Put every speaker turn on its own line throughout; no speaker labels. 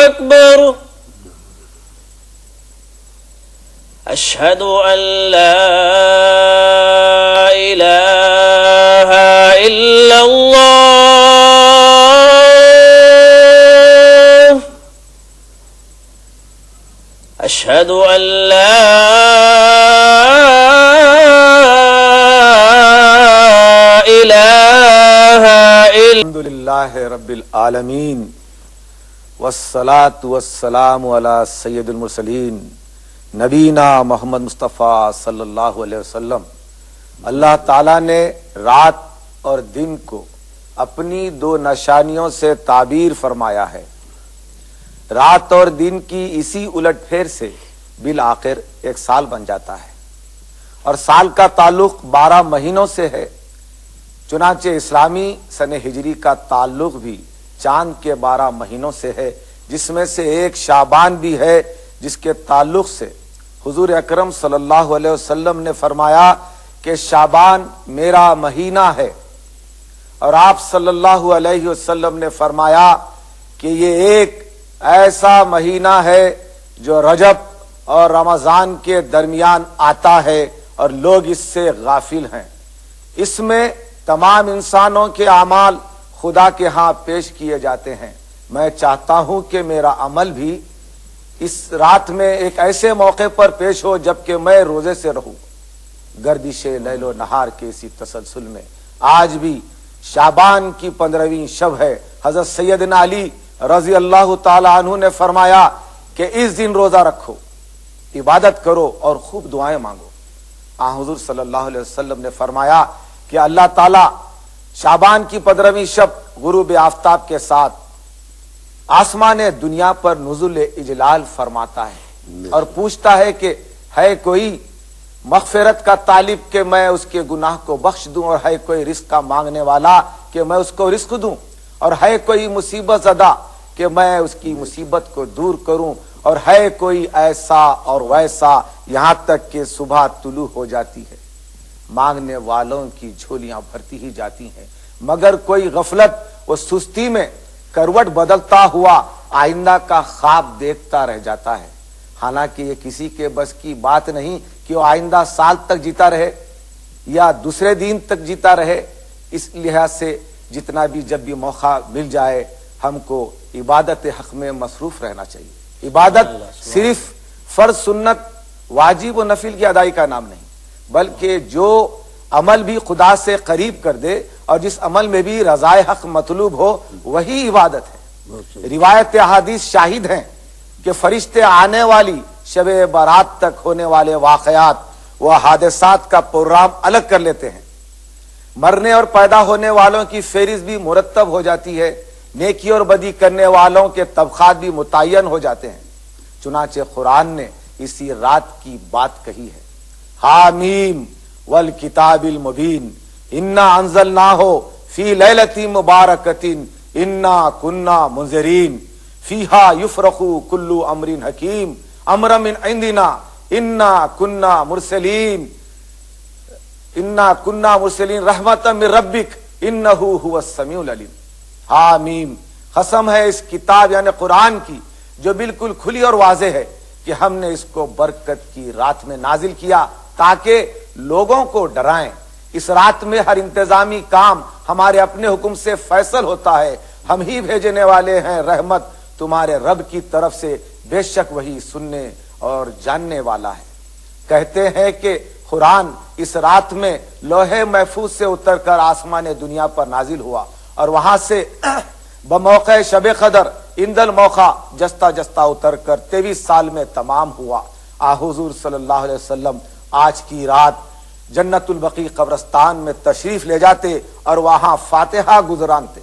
أكبر أشهد أن لا إله إلا الله أشهد أن لا إله إلا
الحمد للہ رب العالمین والصلاة والسلام علی سید المرسلین نبینا محمد مصطفیٰ صلی اللہ علیہ وسلم۔ اللہ تعالیٰ نے رات اور دن کو اپنی دو نشانیوں سے تعبیر فرمایا ہے۔ رات اور دن کی اسی الٹ پھیر سے بالآخر ایک سال بن جاتا ہے، اور سال کا تعلق 12 مہینوں سے ہے۔ چنانچہ اسلامی سن ہجری کا تعلق بھی چاند کے 12 مہینوں سے ہے، جس میں سے ایک شعبان بھی ہے، جس کے تعلق سے حضور اکرم صلی اللہ علیہ وسلم نے فرمایا کہ شعبان میرا مہینہ ہے، اور آپ صلی اللہ علیہ وسلم نے فرمایا کہ یہ ایک ایسا مہینہ ہے جو رجب اور رمضان کے درمیان آتا ہے اور لوگ اس سے غافل ہیں۔ اس میں تمام انسانوں کے اعمال خدا کے ہاں پیش کیے جاتے ہیں۔ میں چاہتا ہوں کہ میرا عمل بھی اس رات میں ایک ایسے موقع پر پیش ہو جبکہ میں روزے سے رہوں، گردش لیل و نہار کے اسی تسلسل میں۔ آج بھی شعبان کی 15ویں شب ہے۔ حضرت سیدنا علی رضی اللہ تعالی عنہ نے فرمایا کہ اس دن روزہ رکھو، عبادت کرو اور خوب دعائیں مانگو۔ حضور صلی اللہ علیہ وسلم نے فرمایا کہ اللہ تعالیٰ شعبان کی 15ویں شب غروب آفتاب کے ساتھ آسمان دنیا پر نزول اجلال فرماتا ہے اور پوچھتا ہے کہ ہے کوئی مغفرت کا طالب کہ میں اس کے گناہ کو بخش دوں، اور ہے کوئی رزق کا مانگنے والا کہ میں اس کو رزق دوں، اور ہے کوئی مصیبت زدہ کہ میں اس کی مصیبت کو دور کروں، اور ہے کوئی ایسا اور ویسا، یہاں تک کہ صبح طلوع ہو جاتی ہے، مانگنے والوں کی جھولیاں بھرتی ہی جاتی ہیں، مگر کوئی غفلت و سستی میں کروٹ بدلتا ہوا آئندہ کا خواب دیکھتا رہ جاتا ہے۔ حالانکہ یہ کسی کے بس کی بات نہیں کہ وہ آئندہ سال تک جیتا رہے یا دوسرے دن تک جیتا رہے۔ اس لحاظ سے جتنا بھی جب بھی موقع مل جائے ہم کو عبادت حق میں مصروف رہنا چاہیے۔ عبادت صرف فرض سنت واجب و نفل کی ادائی کا نام نہیں، بلکہ جو عمل بھی خدا سے قریب کر دے اور جس عمل میں بھی رضائے حق مطلوب ہو وہی عبادت ہے۔ روایت احادیث شاہد ہیں کہ فرشتے آنے والی شب برات تک ہونے والے واقعات و حادثات کا پروگرام الگ کر لیتے ہیں، مرنے اور پیدا ہونے والوں کی فہرست بھی مرتب ہو جاتی ہے، نیکی اور بدی کرنے والوں کے طبقات بھی متعین ہو جاتے ہیں۔ چنانچہ قرآن نے اسی رات کی بات کہی ہے، حامیم والکتاب المبین انا انزلناہ فی لیلۃ مبارکۃ انا کنا منذرین فیہا یفرق کل امر حکیم امرا من عندنا انا کنا مرسلین رحمتا من ربک انہ هو السمیع العلیم۔ حامیم، قسم ہے اس کتاب یعنی قرآن کی جو بالکل کھلی اور واضح ہے کہ ہم نے اس کو برکت کی رات میں نازل کیا تاکہ لوگوں کو ڈرائیں۔ اس رات میں ہر انتظامی کام ہمارے اپنے حکم سے فیصل ہوتا ہے، ہم ہی بھیجنے والے ہیں رحمت تمہارے رب کی طرف سے، بے شک وہی سننے اور جاننے والا ہے۔ کہتے ہیں کہ قرآن اس رات میں لوح محفوظ سے اتر کر آسمان دنیا پر نازل ہوا، اور وہاں سے بموقع شب قدر اندل موقع جستا جستا اتر کر 23 سال میں تمام ہوا۔ حضور صلی اللہ علیہ وسلم آج کی رات جنت البقیع قبرستان میں تشریف لے جاتے اور وہاں فاتحہ گزرانتے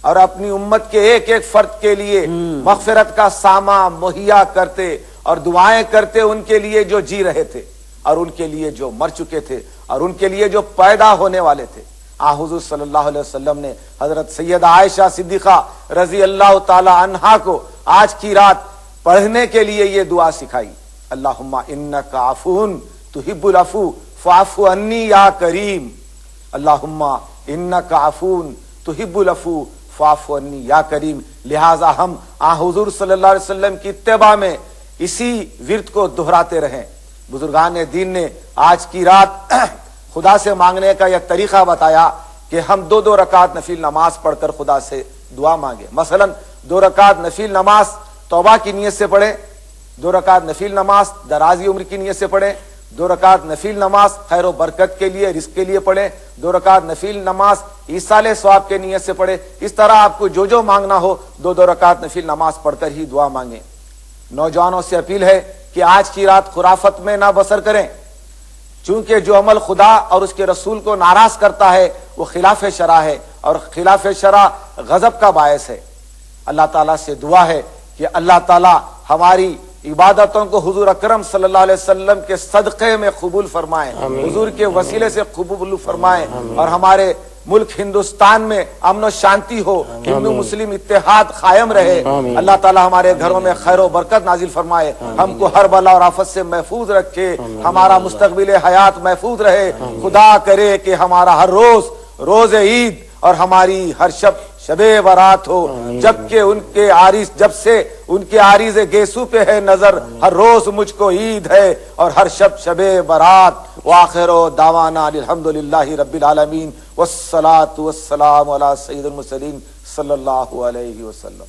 اور اپنی امت کے ایک ایک فرد کے لیے مغفرت کا سامان مہیا کرتے اور دعائیں کرتے، ان کے لیے جو جی رہے تھے اور ان کے لیے جو مر چکے تھے اور ان کے لیے جو پیدا ہونے والے تھے۔ حضور صلی اللہ علیہ وسلم نے حضرت سیدہ عائشہ صدیقہ رضی اللہ تعالی عنہا کو آج کی رات پڑھنے کے لیے یہ دعا سکھائی، اللہم انک عفو تحب العفو فاعف عنی یا کریم، اللہم انک عفو تحب العفو فاعف عنی یا کریم۔ لہٰذا ہم حضور صلی اللہ علیہ وسلم کی اتباع میں اسی ورد کو دہراتے رہیں۔ بزرگان دین نے آج کی رات خدا سے مانگنے کا یہ طریقہ بتایا کہ ہم 2 رکعت نفل نماز پڑھ کر خدا سے دعا مانگے۔ مثلا 2 رکعت نفل نماز توبہ کی نیت سے پڑھیں، 2 رکعت نفل نماز درازی عمر کی نیت سے پڑھیں، 2 رکعت نفل نماز خیر و برکت کے لیے رزق کے لیے پڑھیں، 2 رکعت نفل نماز ایصال ثواب کے نیت سے پڑھیں۔ اس طرح آپ کو جو مانگنا ہو 2 رکعت نفل نماز پڑھ کر ہی دعا مانگیں۔ نوجوانوں سے اپیل ہے کہ آج کی رات خرافت میں نہ بسر کریں، چونکہ جو عمل خدا اور اس کے رسول کو ناراض کرتا ہے وہ خلاف شرع ہے، اور خلاف شرع غضب کا باعث ہے۔ اللہ تعالیٰ سے دعا ہے کہ اللہ تعالیٰ ہماری عبادتوں کو حضور اکرم صلی اللہ علیہ وسلم کے صدقے میں قبول فرمائے، حضور کے وسیلے سے قبول فرمائے، اور ہمارے ملک ہندوستان میں امن و شانتی ہو، ہندو مسلم اتحاد قائم رہے۔ اللہ تعالیٰ ہمارے گھروں میں خیر و برکت نازل فرمائے، ہم کو ہر بلا اور آفت سے محفوظ رکھے، ہمارا مستقبل حیات محفوظ رہے۔ خدا کرے کہ ہمارا ہر روز عید اور ہماری ہر شب برات ہو، جبکہ جب سے ان کے عارض گیسو پہ ہے نظر، ہر روز مجھ کو عید ہے اور ہر شب برات۔ وآخر دعوانا الحمدللہ رب العالمین، والصلاة والسلام علی سید المرسلین صلی اللہ علیہ وسلم۔